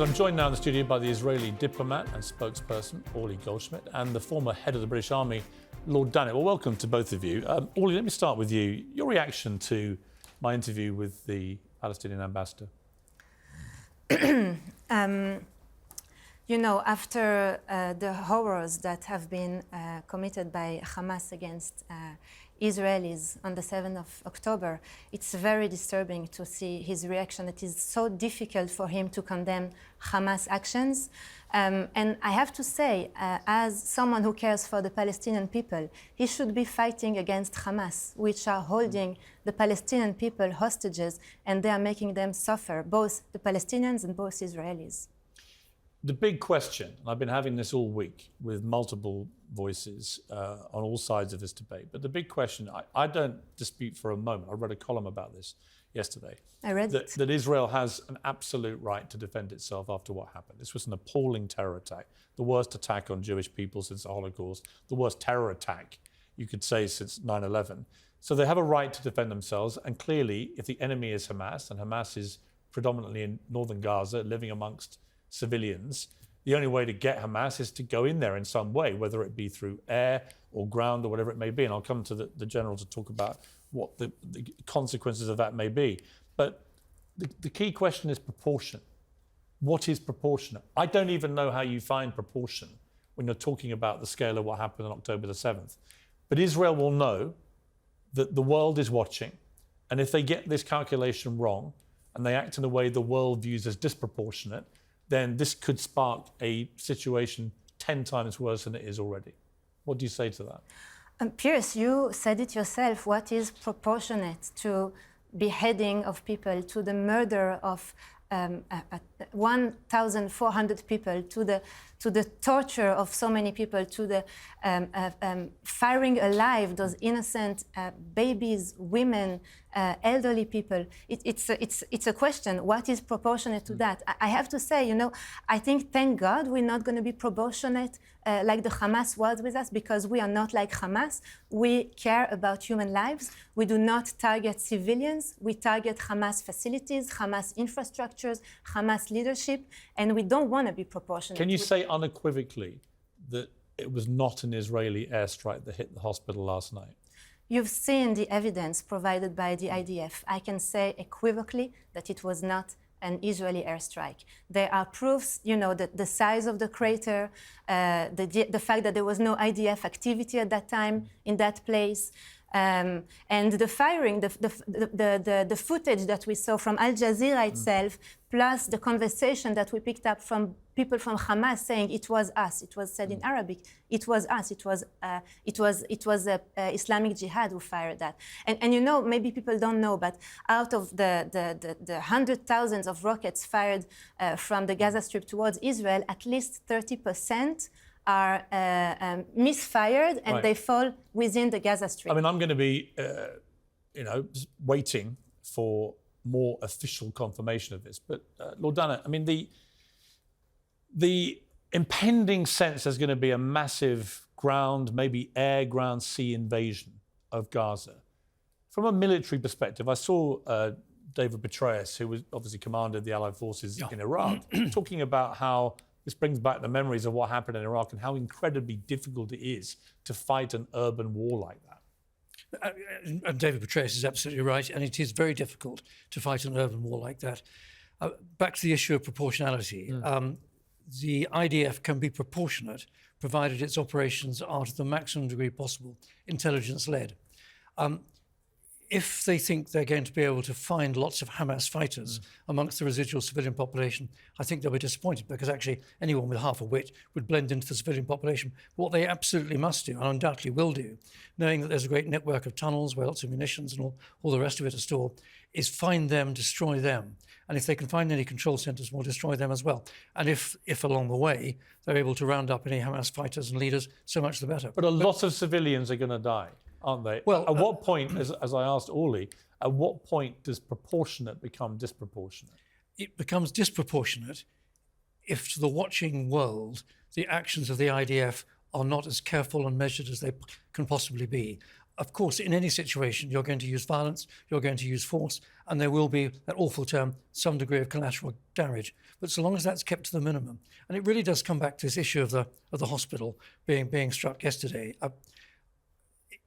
I'm joined now in the studio by the Israeli diplomat and spokesperson, Orly Goldschmidt, and the former head of the British Army, Lord Dannatt. Well, welcome to both of you. Orly, let me start with you. Your reaction to my interview with the Palestinian ambassador? You know, after the horrors that have been committed by Hamas against Israelis on the 7th of October, it's very disturbing to see his reaction. It is so difficult for him to condemn Hamas actions. And I have to say, as someone who cares for the Palestinian people, he should be fighting against Hamas, which are holding the Palestinian people hostages, and they are making them suffer, both the Palestinians and both Israelis. The big question, and I've been having this all week with multiple voices on all sides of this debate, but the big question, I don't dispute for a moment, I read a column about this yesterday. I read it. That Israel has an absolute right to defend itself after what happened. This was an appalling terror attack, the worst attack on Jewish people since the Holocaust, the worst terror attack, you could say, since 9/11. So they have a right to defend themselves, and clearly, if the enemy is Hamas, and Hamas is predominantly in northern Gaza, living amongst civilians, the only way to get Hamas is to go in there in some way, whether it be through air or ground or whatever it may be. And I'll come to the general to talk about what the consequences of that may be. But the key question is proportion. What is proportionate? I don't even know how you find proportion when you're talking about the scale of what happened on October the 7th. But Israel will know that the world is watching. And if they get this calculation wrong and they act in a way the world views as disproportionate, then this could spark a situation 10 times worse than it is already. What do you say to that? Piers, you said it yourself. What is proportionate to beheading of people, to the murder of 1,400 people, to the torture of so many people, to the firing alive those innocent babies, women, elderly people? It's a question. What is proportionate to that? I have to say, you know, I think, thank God, we're not going to be proportionate like the Hamas was with us, because we are not like Hamas. We care about human lives. We do not target civilians. We target Hamas facilities, Hamas infrastructures, Hamas leadership, and we don't want to be proportionate. Can you say unequivocally that it was not an Israeli airstrike that hit the hospital last night? You've seen the evidence provided by the IDF. I can say equivocally that it was not an Israeli airstrike. There are proofs, you know, that the size of the crater, the fact that there was no IDF activity at that time in that place, and the firing, the footage that we saw from Al Jazeera itself, plus the conversation that we picked up from people from Hamas saying it was us. It was said in Arabic. It was us. It was Islamic Jihad who fired that. And you know, maybe people don't know, but out of the hundred thousands of rockets fired from the Gaza Strip towards Israel, at least 30% are misfired, and they fall within the Gaza Strip. I mean, I'm going to be, waiting for more official confirmation of this. But Lord Dannatt, I mean, the impending sense there's going to be a massive ground, maybe air, ground, sea invasion of Gaza. From a military perspective, I saw David Petraeus, who was obviously commanded the Allied forces in Iraq, talking about how this brings back the memories of what happened in Iraq and how incredibly difficult it is to fight an urban war like that. And David Petraeus is absolutely right, and it is very difficult to fight an urban war like that. Back to the issue of proportionality. The IDF can be proportionate, provided its operations are to the maximum degree possible intelligence-led. If they think they're going to be able to find lots of Hamas fighters amongst the residual civilian population, I think they'll be disappointed, because actually anyone with half a wit would blend into the civilian population. What they absolutely must do, and undoubtedly will do, knowing that there's a great network of tunnels where lots of munitions and all the rest of it are stored, is find them, destroy them. And if they can find any control centres, we'll destroy them as well. And if along the way they're able to round up any Hamas fighters and leaders, so much the better. But a lot of civilians are going to die, aren't they? Well, at what point, as I asked Orly, at what point does proportionate become disproportionate? It becomes disproportionate if, to the watching world, the actions of the IDF are not as careful and measured as they can possibly be. of course, in any situation, you're going to use violence, you're going to use force, and there will be, that awful term, some degree of collateral damage. But so long as that's kept to the minimum, and it really does come back to this issue of the hospital being struck yesterday.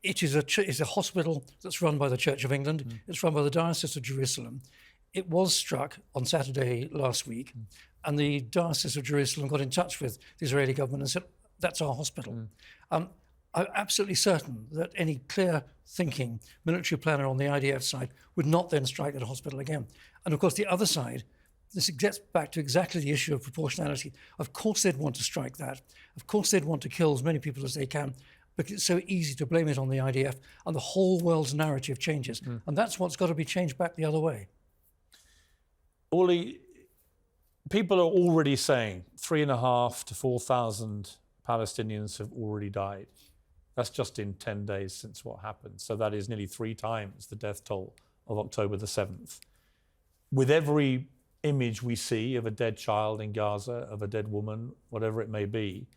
It's a hospital that's run by the Church of England. It's run by the Diocese of Jerusalem. It was struck on Saturday last week, and the Diocese of Jerusalem got in touch with the Israeli government and said, that's our hospital. I'm absolutely certain that any clear-thinking military planner on the IDF side would not then strike at a hospital again. And of course, the other side, this gets back to exactly the issue of proportionality. Of course they'd want to strike that. Of course they'd want to kill as many people as they can, because it's so easy to blame it on the IDF, and the whole world's narrative changes. And that's what's got to be changed back the other way. Uli, people are already saying 3,500 to 4,000 Palestinians have already died. That's just in 10 days since what happened. So that is nearly 3 times the death toll of October the 7th. With every image we see of a dead child in Gaza, of a dead woman, whatever it may be,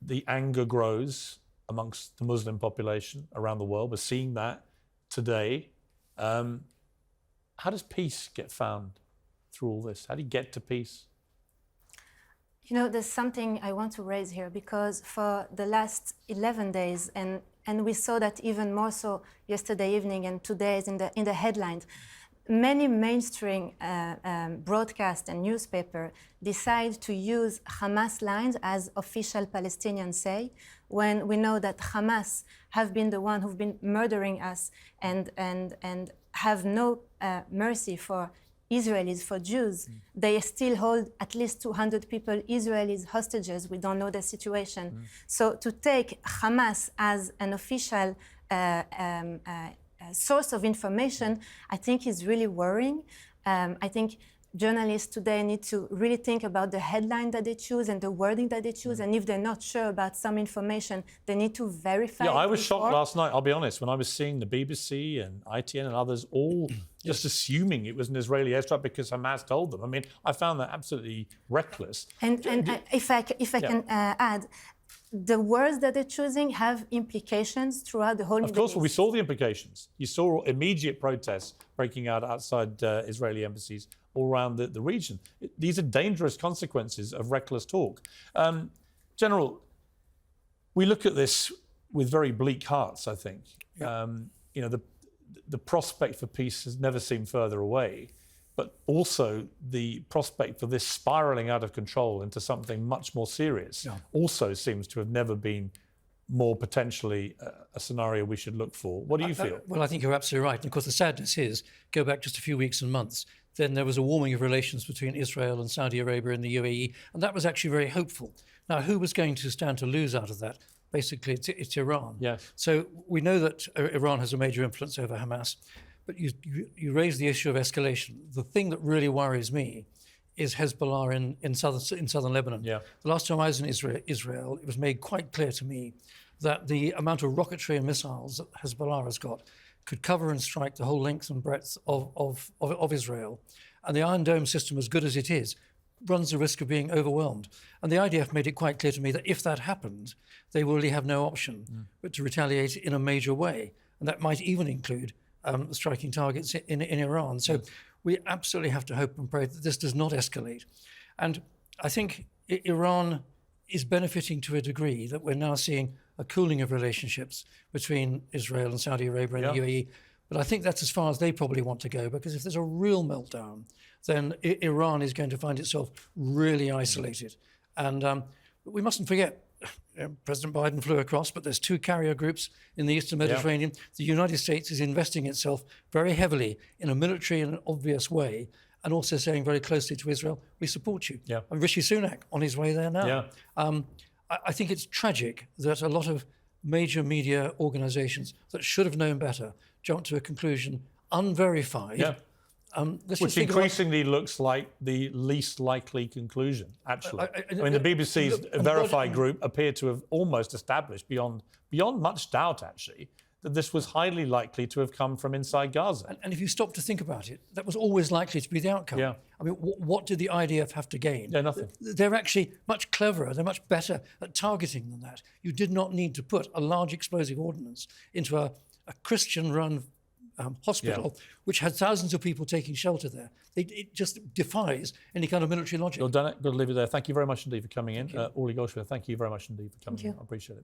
the anger grows amongst the Muslim population around the world. We're seeing that today. How does peace get found through all this? How do you get to peace? You know, there's something I want to raise here, because for the last 11 days, and we saw that even more so yesterday evening and today in the headlines, many mainstream broadcast and newspaper decide to use Hamas lines as official Palestinians say, when we know that Hamas have been the one who've been murdering us and have no mercy for Israelis, for Jews. They still hold at least 200 people, Israelis, hostages. We don't know the situation. So to take Hamas as an official source of information, I think is really worrying. I think journalists today need to really think about the headline that they choose and the wording that they choose. And if they're not sure about some information, they need to verify. Yeah, I was shocked last night, I'll be honest, when I was seeing the BBC and ITN and others all just assuming it was an Israeli airstrike because Hamas told them. I mean, I found that absolutely reckless. And if I can add, the words that they're choosing have implications throughout the whole Middle East. Of course, well, we saw the implications. You saw immediate protests breaking out outside Israeli embassies all around the region. These are dangerous consequences of reckless talk. General, we look at this with very bleak hearts, I think. You know, the prospect for peace has never seemed further away, but also the prospect for this spiraling out of control into something much more serious also seems to have never been more potentially a scenario we should look for. What do you feel? Well, I think you're absolutely right. And of course, the sadness is, go back just a few weeks and months, then there was a warming of relations between Israel and Saudi Arabia and the UAE, and that was actually very hopeful. Now, who was going to stand to lose out of that? Basically, it's Iran. Yes. So we know that Iran has a major influence over Hamas, but you raise the issue of escalation. The thing that really worries me is Hezbollah in southern Lebanon. Yeah. The last time I was in Israel, it was made quite clear to me that the amount of rocketry and missiles that Hezbollah has got could cover and strike the whole length and breadth of Israel. And the Iron Dome system, as good as it is, runs the risk of being overwhelmed. And the IDF made it quite clear to me that if that happened, they will really have no option but to retaliate in a major way. And that might even include striking targets in Iran. So we absolutely have to hope and pray that this does not escalate. And I think Iran is benefiting to a degree that we're now seeing a cooling of relationships between Israel and Saudi Arabia and the UAE. But I think that's as far as they probably want to go, because if there's a real meltdown, then Iran is going to find itself really isolated. And we mustn't forget, President Biden flew across, but there's 2 carrier groups in the Eastern Mediterranean. The United States is investing itself very heavily in a military and an obvious way, and also saying very closely to Israel, we support you. And Rishi Sunak on his way there now. I think it's tragic that a lot of major media organizations that should have known better jumped to a conclusion unverified. Which increasingly looks like the least likely conclusion, actually. I mean, the BBC's verified group appeared to have almost established, beyond much doubt, actually, that this was highly likely to have come from inside Gaza. And if you stop to think about it, that was always likely to be the outcome. Yeah. I mean, what did the IDF have to gain? Yeah, nothing. They're actually much cleverer, they're much better at targeting than that. You did not need to put a large explosive ordnance into a Christian-run hospital, which had thousands of people taking shelter there. It just defies any kind of military logic. Well, Dannatt, got to leave it there. Thank you very much indeed for coming in. Uli Goshua, thank you very much indeed for coming in. I appreciate it.